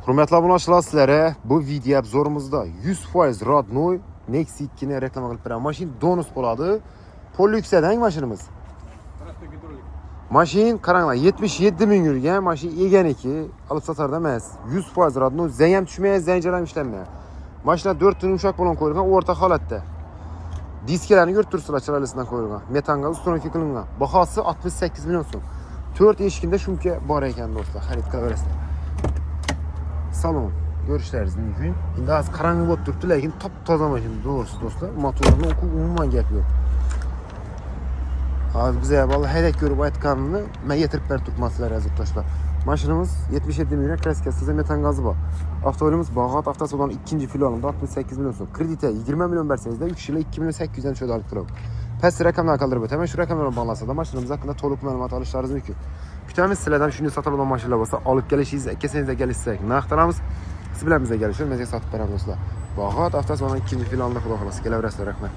Hürmetli abunachilar, sizlere bu video obzorumuzda 100% Radnoy Nexi 2'ni reklama qilib beraman. Mashin donus bo'ladi. Pollyux'dan mashinamiz. Mashin qaranglar 77 ming yurgan, mashin eganiki, olib sotarda emas. 100% Radnoy, zang ham tushmayapti, zanjir ham ishlanmayapti. Mashina 4 ta yumshoq bilan qo'yilgan, o'rta holatda. Disklarni ko'rib turibsizlar, chiroylisidan qo'yilgan. Metanga ustonovka qilingan. Bahosi 68 million so'm. 4 eshikda shumka bor ekan do'stlar, xarid qilaverasizlar. Salon görüşleriniz mümkün. Şimdi az karanlık bo'lib turibdi, lekin top-toza mashina doğrusu do'stlar. Motorni umuman gap yo'q. Az güzel vallahi haydab ko'rib aytganimni men yetirib berib turibman aziz do'stlar. Mashinamiz 77 million, klassik metan gazı bor. Avtomobilimiz Bag'at avtosalon 2-filialında 68 million so'm. Kreditga 20 million bersangizda 3 yilda 2 million 800 dan olib turadi. Past rakamlarni qoldirib o'taman. Shu rakamlarni bog'lasada mashinamiz haqida to'liq ma'lumot olishlaringiz mumkin. Kutamiz sizlardan shunday sotib mashinalar bo'lsa, olib kelishingiz, kelsangiz kelishsak, narxlarimiz siz bilan bizga kelishib, bizga sotib beramiz do'stlar. Bag'at avtosalon 2-filialida xudo xolasa kelaverasizlar, rahmat.